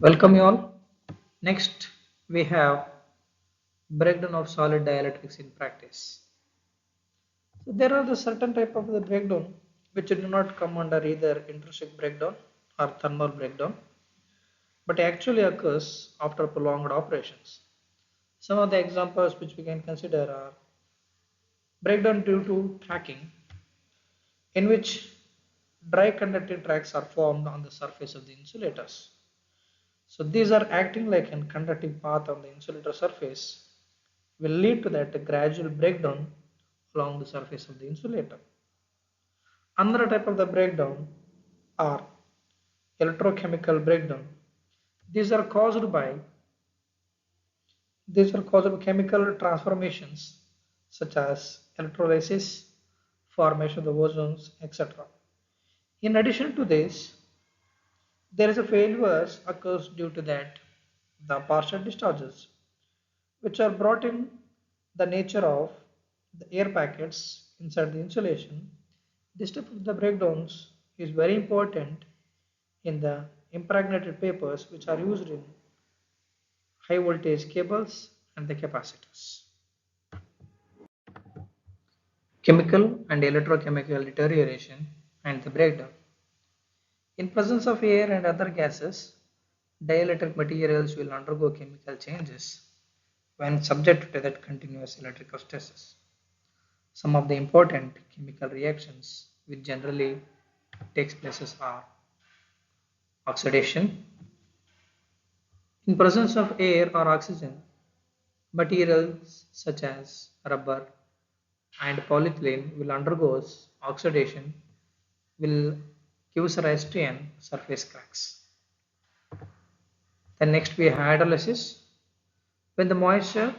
Welcome you all. Next, we have breakdown of solid dielectrics in practice. So there are the certain type of the breakdown which do not come under either intrinsic breakdown or thermal breakdown, but actually occurs after prolonged operations. Some of the examples which we can consider are breakdown due to tracking, in which dry conducting tracks are formed on the surface of the insulators. So these are acting like a conducting path on the insulator surface will lead to that gradual breakdown along the surface of the insulator. Another type of the breakdown are electrochemical breakdown. These are caused by chemical transformations such as electrolysis, formation of the ozones, etc. In addition to this, there is a failures occurs due to that the partial discharges, which are brought in the nature of the air packets inside the insulation. This type of the breakdowns is very important in the impregnated papers which are used in high voltage cables and the capacitors. Chemical and electrochemical deterioration and the breakdown. In presence of air and other gases, dielectric materials will undergo chemical changes when subject to that continuous electrical stresses. Some of the important chemical reactions which generally takes places are oxidation. In presence of air or oxygen, materials such as rubber and polyethylene will undergo oxidation, will give rise to an surface cracks. Then next we have hydrolysis. When the moisture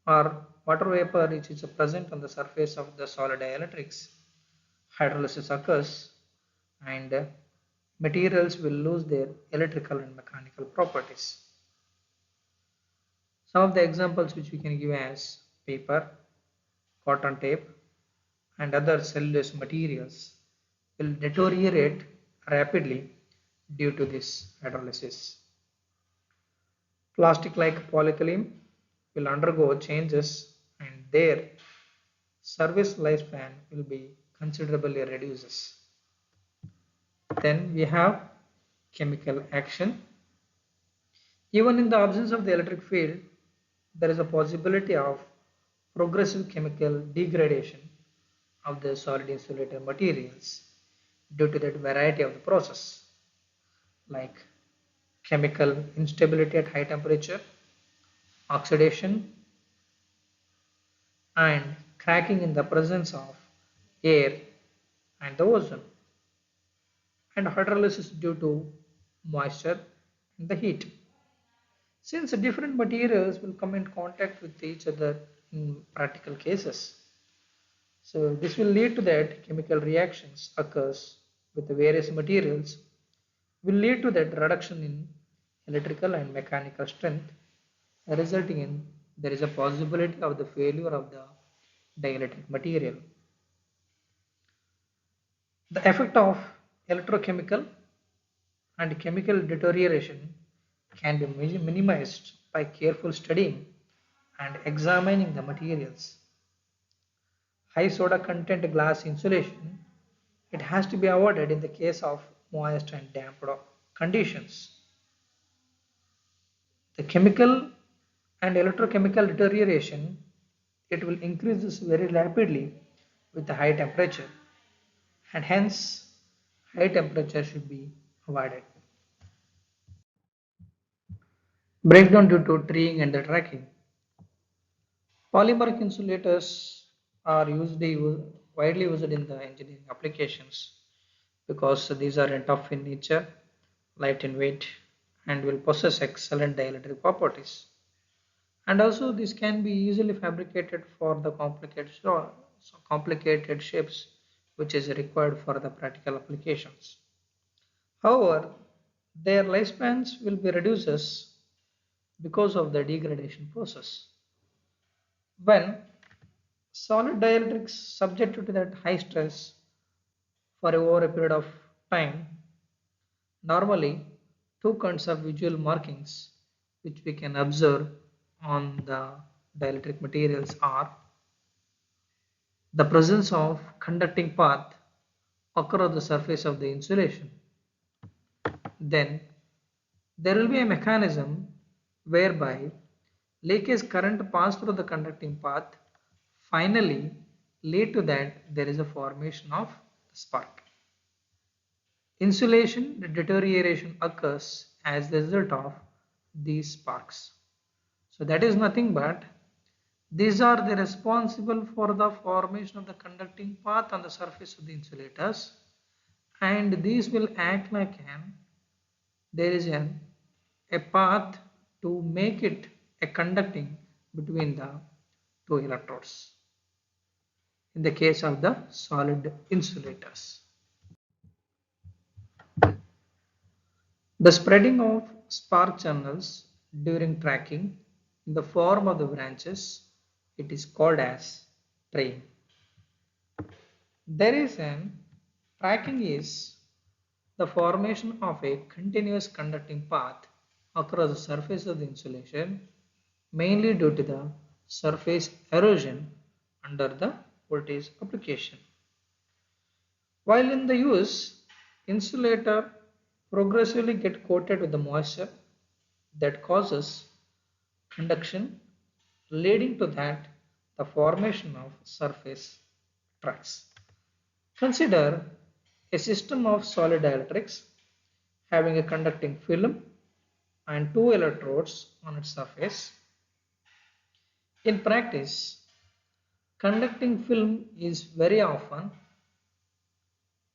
or water vapor which is present on the surface of the solid dielectrics, hydrolysis occurs and materials will lose their electrical and mechanical properties. Some of the examples which we can give as paper, cotton tape and other cellulose materials will deteriorate rapidly due to this hydrolysis. Plastic like polyethylene will undergo changes and their service lifespan will be considerably reduces. Then we have chemical action. Even in the absence of the electric field, there is a possibility of progressive chemical degradation of the solid insulator materials due to that variety of the process, like chemical instability at high temperature, oxidation, and cracking in the presence of air and the ozone, and hydrolysis due to moisture and the heat. Since different materials will come in contact with each other in practical cases, so this will lead to that chemical reactions occurs with the various materials will lead to that reduction in electrical and mechanical strength, resulting in there is a possibility of the failure of the dielectric material. The effect of electrochemical and chemical deterioration can be minimized by careful studying and examining the materials. High soda content glass insulation, it has to be avoided in the case of moist and damp conditions. The chemical and electrochemical deterioration, it will increase this very rapidly with the high temperature, and hence high temperature should be avoided. Breakdown due to treeing and the tracking. Polymeric insulators are widely used in the engineering applications because these are tough in nature, light in weight, and will possess excellent dielectric properties. And also, this can be easily fabricated for the complicated shapes which is required for the practical applications. However, their lifespans will be reduces because of the degradation process. When solid dielectrics subjected to that high stress for over a period of time, normally two kinds of visual markings which we can observe on the dielectric materials are the presence of conducting path occur on the surface of the insulation. Then there will be a mechanism whereby leakage current pass through the conducting path finally lead to that there is a formation of the spark. Insulation deterioration occurs as the result of these sparks. So that is nothing but these are the responsible for the formation of the conducting path on the surface of the insulators, and these will act like there is a path to make it a conducting between the two electrodes in the case of the solid insulators. The spreading of spark channels during tracking in the form of the branches, it is called as train. There is an tracking is the formation of a continuous conducting path across the surface of the insulation, mainly due to the surface erosion under the voltage application. While in the use, insulator progressively get coated with the moisture that causes conduction, leading to that the formation of surface tracks. Consider a system of solid dielectrics having a conducting film and two electrodes on its surface. In practice, conducting film is very often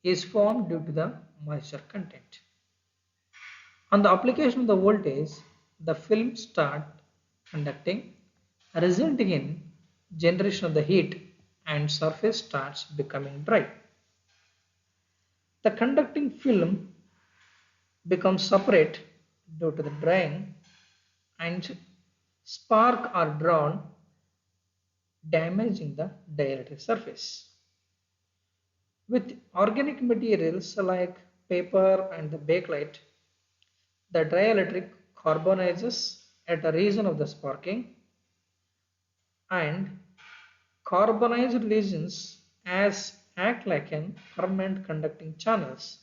is formed due to the moisture content. On the application of the voltage, the film start conducting, resulting in generation of the heat and surface starts becoming dry. The conducting film becomes separate due to the drying and spark are drawn, damaging the dielectric surface. With organic materials like paper and the bakelite, the dielectric carbonizes at the region of the sparking, and carbonized regions as act like an permanent conducting channels,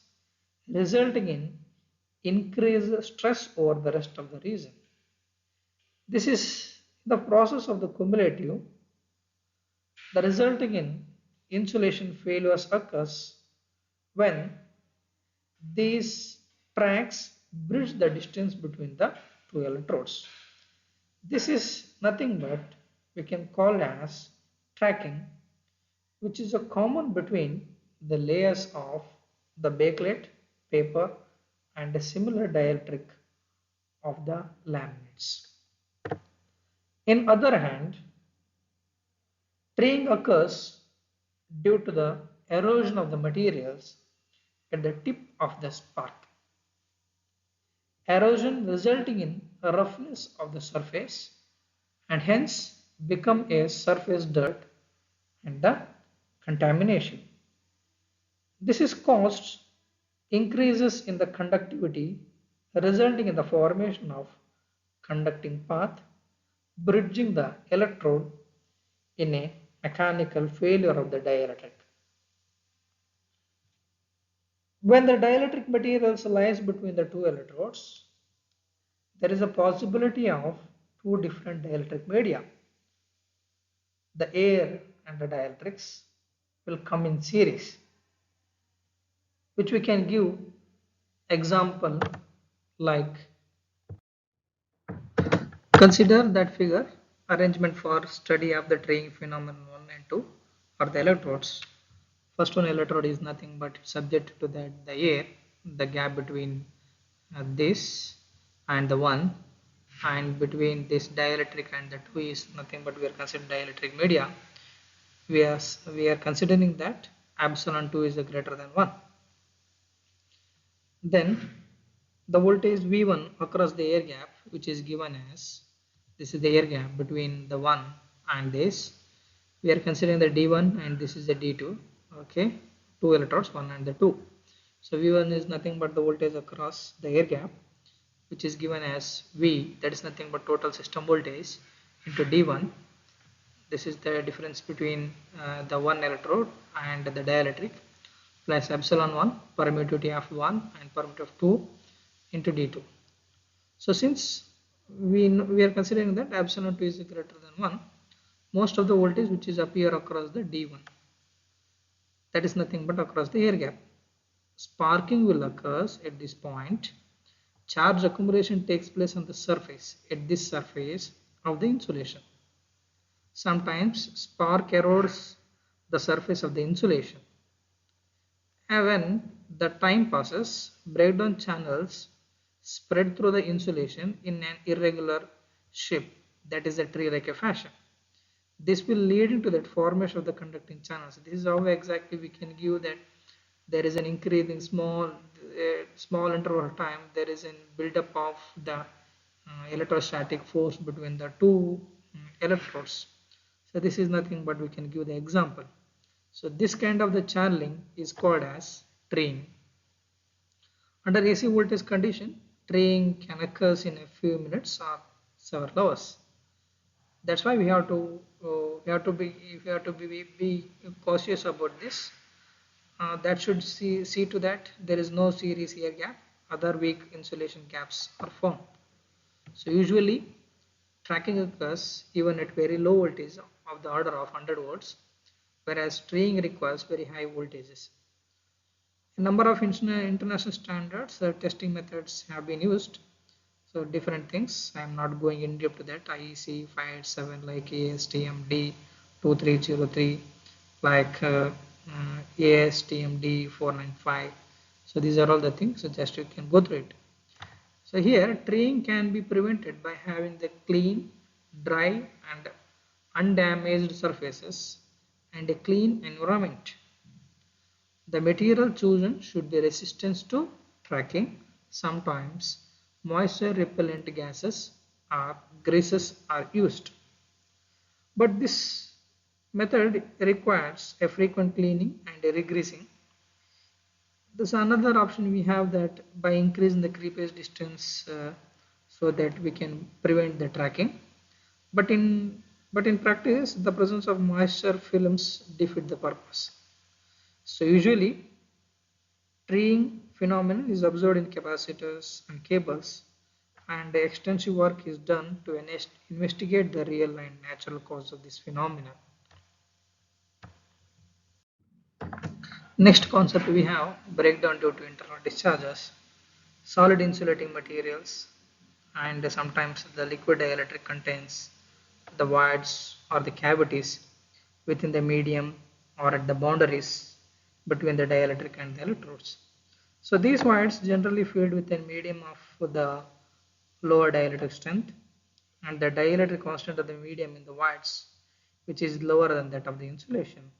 resulting in increased stress over the rest of the region. This is the process of the cumulative, the resulting in insulation failures occurs when these tracks bridge the distance between the two electrodes. This is nothing but we can call as tracking, which is a common between the layers of the bakelite, paper and a similar dielectric of the laminates. In other hand, traying occurs due to the erosion of the materials at the tip of the spark. Erosion resulting in a roughness of the surface and hence become a surface dirt and the contamination. This is caused increases in the conductivity, resulting in the formation of conducting path, bridging the electrode in a mechanical failure of the dielectric. When the dielectric materials lies between the two electrodes, there is a possibility of two different dielectric media. The air and the dielectrics will come in series, which we can give example like consider that figure arrangement for study of the traying phenomenon 1 and 2 for the electrodes. First one electrode is nothing but subject to that the air, the gap between this and the one, and between this dielectric and the two is nothing but we are considering dielectric media. We are considering that epsilon 2 is greater than 1. Then the voltage V1 across the air gap, which is given as this is the air gap between the 1 and this. We are considering the D1 and this is the D2. Okay, two electrodes, 1 and the 2. So V1 is nothing but the voltage across the air gap, which is given as V, that is nothing but total system voltage, into D1. This is the difference between the one electrode and the dielectric, plus epsilon 1, permittivity of 1 and permittivity of 2 into D2. So since we are considering that epsilon 2 is greater than 1, most of the voltage which is appear across the D1, that is nothing but across the air gap. Sparking will occur at this point. Charge accumulation takes place on the surface, at this surface of the insulation. Sometimes spark erodes the surface of the insulation. And when the time passes, breakdown channels spread through the insulation in an irregular shape, that is a tree-like fashion. This will lead into that formation of the conducting channels. This is how exactly we can give that there is an increase in small interval of time, there is a build-up of the electrostatic force between the two electrodes. So this is nothing but we can give the example. So this kind of the channeling is called as treeing. Under AC voltage condition, treeing can occur in a few minutes or several hours. That's why we have to be cautious about this. That should see to that there is no series air gap, other weak insulation gaps are formed. So usually tracking occurs even at very low voltage of the order of 100 volts, whereas treeing requires very high voltages. A number of international standards testing methods have been used. So different things, I am not going in depth to that. IEC 587 like ASTM D2303, like ASTM D495. So these are all the things, so just you can go through it. So here treeing can be prevented by having the clean, dry and undamaged surfaces and a clean environment. The material chosen should be resistant to tracking. Sometimes moisture repellent gases or greases are used. But this method requires a frequent cleaning and a regreasing. There's another option we have that by increasing the creepage distance so that we can prevent the tracking. But in practice, the presence of moisture films defeat the purpose. So usually treeing phenomenon is observed in capacitors and cables, and extensive work is done to investigate the real and natural cause of this phenomenon. Next concept we have breakdown due to internal discharges, solid insulating materials, and sometimes the liquid dielectric contains the voids or the cavities within the medium or at the boundaries between the dielectric and the electrodes. So these voids generally filled with a medium of the lower dielectric strength, and the dielectric constant of the medium in the voids which is lower than that of the insulation.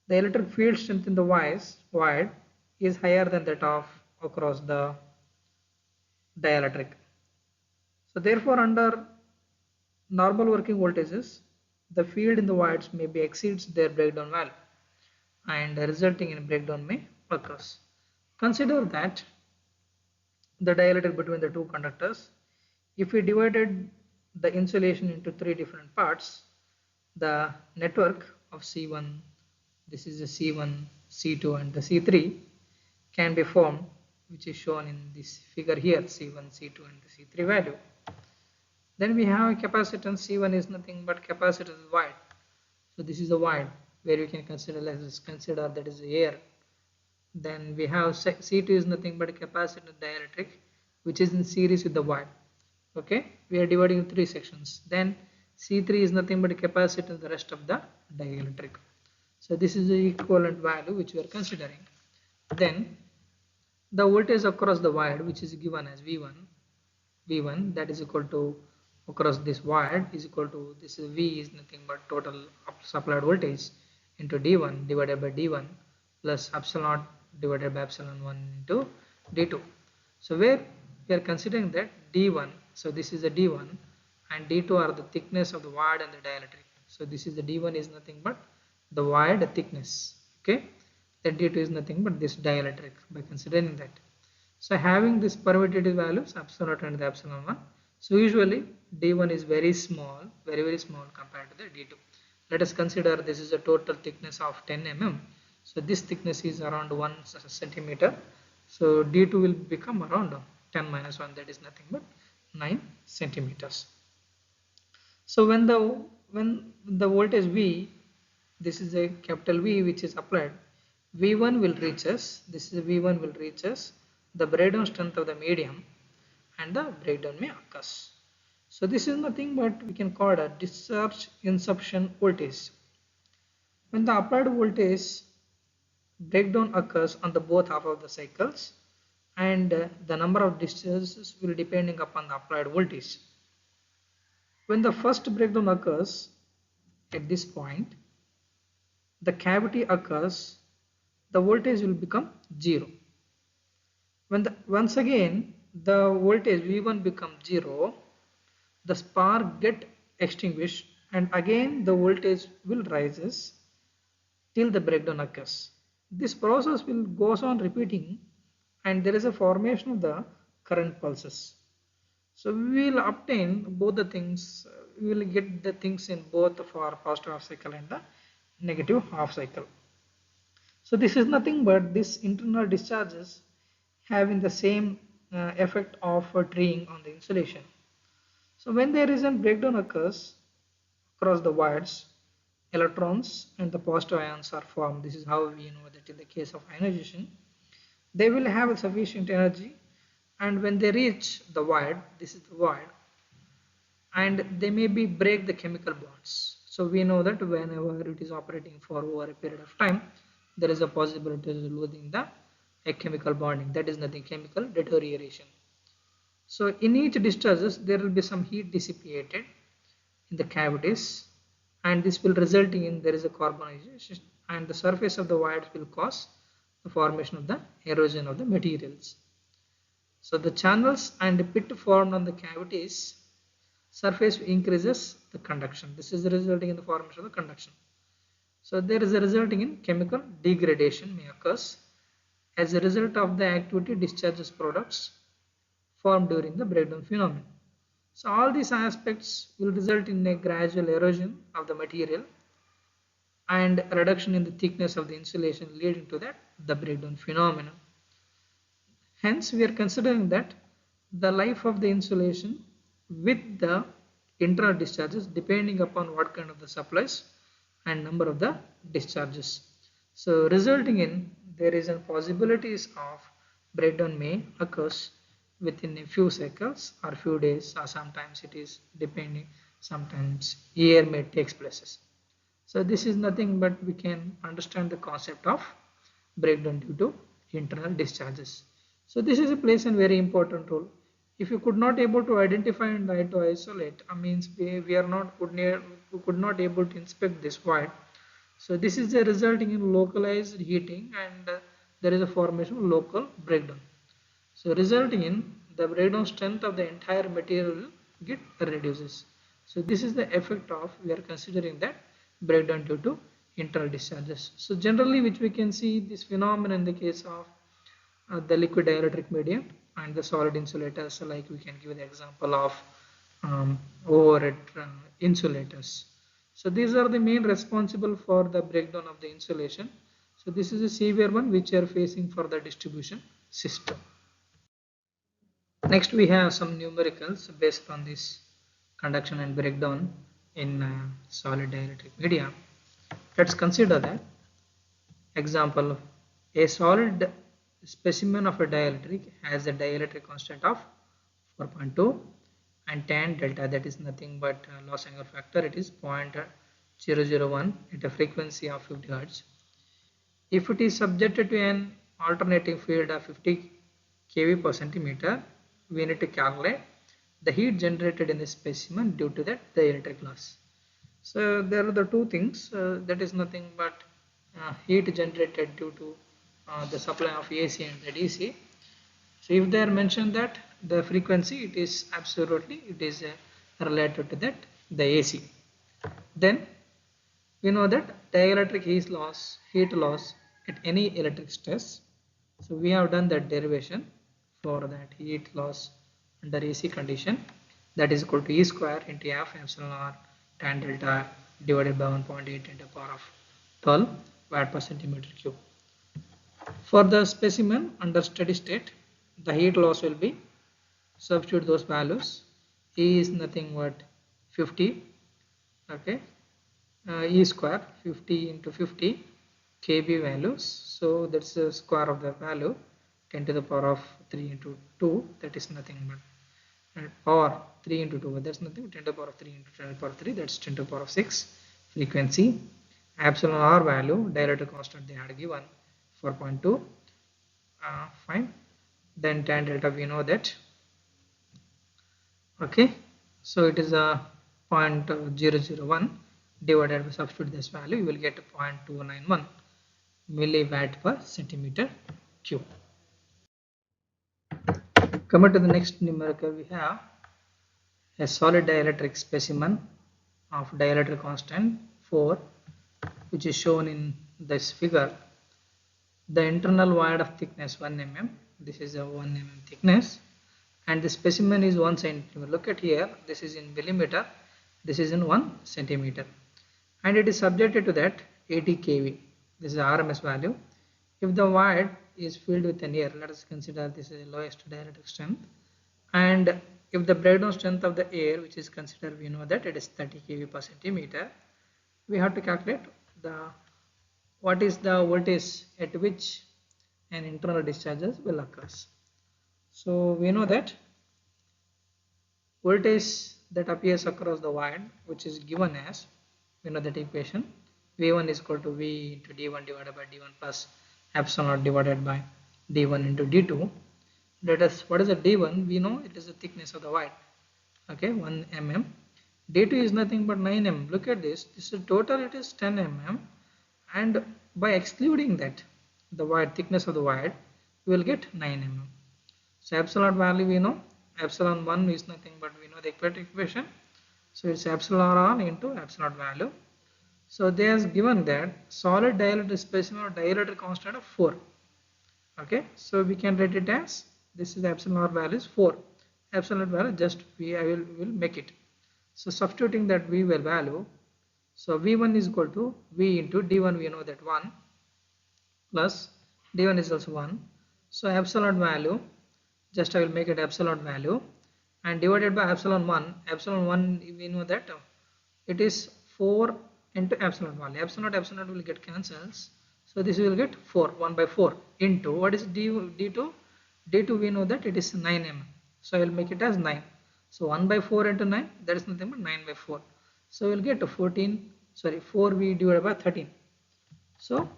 The electric field strength in the void is higher than that of across the dielectric. So therefore under normal working voltages, the field in the voids may be exceeds their breakdown value and resulting in breakdown may occurs. Consider that the dielectric between the two conductors, if we divided the insulation into three different parts, the network of C1, this is the C1, C2 and the C3 can be formed, which is shown in this figure here, C1, C2 and the C3 value. Then we have a capacitance. C1 is nothing but capacitance void. So this is the void where you can consider, let's consider that is the air. Then we have C2 is nothing but a capacitor dielectric which is in series with the void. Okay, we are dividing in three sections. Then C3 is nothing but a capacitor, the rest of the dielectric. So this is the equivalent value which we are considering. Then the voltage across the void which is given as V1 that is equal to across this void is equal to, this is V is nothing but total supplied voltage into D1 divided by D1 plus epsilon divided by epsilon 1 into D2. So where we are considering that D1, so this is the D1 and D2 are the thickness of the void and the dielectric. So this is the D1 is nothing but the void thickness. Okay, then D2 is nothing but this dielectric by considering that. So having this permittivity values epsilon naught and the epsilon 1. So usually D1 is very small, very small compared to the D2. Let us consider this is a total thickness of 10 mm. So this thickness is around 1 centimeter. So D2 will become around 10 minus 1, that is nothing but 9 centimeters. So when the voltage V, this is a capital V which is applied, V1 will reach us, this is V1 will reach us, the breakdown strength of the medium and the breakdown may occur. So this is nothing but we can call a discharge insufficient voltage. When the applied voltage breakdown occurs on the both half of the cycles, and the number of discharges will depending upon the applied voltage. When the first breakdown occurs at this point, the cavity occurs, the voltage will become 0. Once again the voltage V1 becomes 0, the spark get extinguished and again the voltage will rises till the breakdown occurs. This process will goes on repeating and there is a formation of the current pulses. So we will obtain both the things, we will get the things in both for positive half cycle and the negative half cycle. So this is nothing but this internal discharges having the same effect of treeing on the insulation. So when there is a breakdown occurs across the wires, electrons and the positive ions are formed. This is how we know that in the case of ionization, they will have sufficient energy, and when they reach the void, this is the void, and they may be break the chemical bonds. So we know that whenever it is operating for over a period of time, there is a possibility of losing the a chemical bonding, that is nothing, chemical deterioration. So in each discharges there will be some heat dissipated in the cavities, and this will resulting in there is a carbonization and the surface of the voids will cause the formation of the erosion of the materials. So the channels and pit formed on the cavities surface increases the conduction. This is resulting in the formation of the conduction. So there is a resulting in chemical degradation may occurs as a result of the activity discharges products formed during the breakdown phenomenon. So all these aspects will result in a gradual erosion of the material and reduction in the thickness of the insulation leading to that the breakdown phenomenon. Hence we are considering that the life of the insulation with the internal discharges depending upon what kind of the supplies and number of the discharges. So resulting in there is a possibilities of breakdown may occurs within a few cycles or few days, or sometimes it is depending, sometimes year may takes places. So this is nothing but we can understand the concept of breakdown due to internal discharges. So this is a plays a very important role. If you could not able to identify and try to isolate, means we are not could not able to inspect this void. So this is a resulting in localized heating and there is a formation of local breakdown. So resulting in the breakdown strength of the entire material get reduces. So this is the effect of we are considering that breakdown due to internal discharges. So generally which we can see this phenomenon in the case of the liquid dielectric medium and the solid insulators, like we can give the example of overhead insulators. So these are the main responsible for the breakdown of the insulation. So this is a severe one which we are facing for the distribution system. Next we have some numericals based on this conduction and breakdown in solid dielectric media. Let's consider that example, a solid specimen of a dielectric has a dielectric constant of 4.2 and tan delta, that is nothing but loss angle factor, it is 0.001 at a frequency of 50 Hz. If it is subjected to an alternating field of 50 kV per centimeter, we need to calculate the heat generated in the specimen due to that dielectric loss. So there are the two things, that is nothing but heat generated due to the supply of AC and the DC. So if they are mentioned that the frequency, it is absolutely it is related to that the AC. Then we know that dielectric heat loss at any electric stress. So we have done that derivation for that heat loss under AC condition, that is equal to E square into F epsilon R tan delta divided by 1.8 into the power of 12 watt per centimeter cube. For the specimen under steady state, the heat loss will be, substitute those values. E is nothing but 50, okay, E square 50 into 50 kb values, so that's the square of the value 10 to the power of 3 into 2, that is nothing but, or 3 into 2, that's nothing but 10 to the power of 3 into 10 to the power of 3, that's 10 to the power of 6. Frequency, epsilon R value, dielectric constant they had given 4.2, fine. Then tan delta we know that, okay, so it is a 0.001 divided by, substitute this value, you will get 0.291 milliwatt per centimeter cube. Coming to the next numerical, we have a solid dielectric specimen of dielectric constant 4, which is shown in this figure. The internal void of thickness 1 mm, this is a 1 mm thickness, and the specimen is 1 centimeter. Look at here, this is in millimeter, this is in 1 centimeter, and it is subjected to that 80 kV. This is the RMS value. If the void is filled with an air, let us consider this is the lowest dielectric strength, and if the breakdown strength of the air, which is considered, we know that it is 30 kV per centimeter, we have to calculate the what is the voltage at which an internal discharges will occur. So we know that voltage that appears across the void, which is given as, we know that equation, V1 is equal to V into D1 divided by D1 plus epsilon divided by D1 into D2. Let us, what is the D1? We know it is the thickness of the void, okay, 1 mm. D2 is nothing but 9 mm. Look at this, this is total, it is 10 mm, and by excluding that, the void, thickness of the void, we will get 9 mm. So epsilon value we know, epsilon 1 is nothing but, we know the equation, so it's epsilon r into epsilon value. So they has given that solid dielectric specimen or dielectric constant of 4, okay, so we can write it as, this is the epsilon r value is 4, epsilon value just I will make it. So substituting that V value, so V1 is equal to V into D1, we know that 1 plus D1 is also 1, so epsilon value, just I will make it epsilon value, and divided by epsilon 1 we know that it is 4 into epsilon value, epsilon will get cancels, so this will get 4, 1 by 4 into, what is D2? D2 we know that it is 9 mm, so I will make it as 9, so 1 by 4 into 9, that is nothing but 9 by 4, so we will get 4V divided by 13. So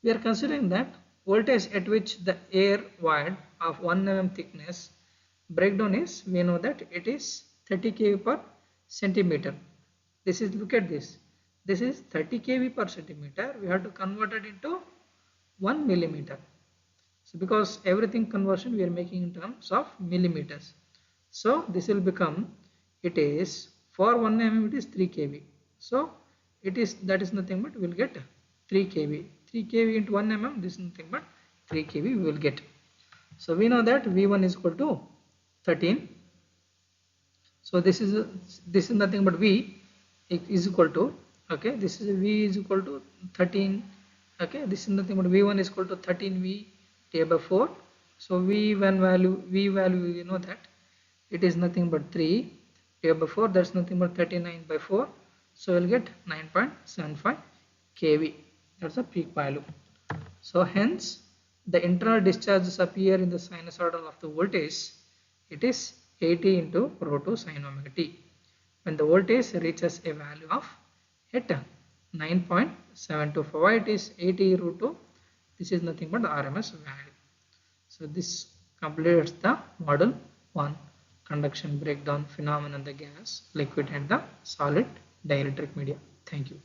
we are considering that voltage at which the air void of 1 mm thickness breakdown is, we know that it is 30 kV per centimeter. This is, look at this, this is 30 kV per centimeter, we have to convert it into 1 millimeter. So because everything conversion we are making in terms of millimeters, so this will become, it is for 1 mm it is 3 kV, so it is, that is nothing but we will get 3 kV, 3 kV into 1 mm, this is nothing but 3 kV we will get. So we know that V1 is equal to 13, so this is nothing but V is equal to, okay, this is V is equal to 13, okay, this is nothing but V1 is equal to 13V divided by 4, so V value we know that it is nothing but 3 divided by 4, that's nothing but 39 by 4, so we'll get 9.75 kV, that's a peak value. So hence the internal discharges appear in the sinusoidal of the voltage, it is 80 into rho 2 sin omega t. When the voltage reaches a value of at 9.725, why it is 80 root 2? This is nothing but the RMS value. So this completes the model 1, conduction breakdown phenomenon, the gas, liquid and the solid dielectric media. Thank you.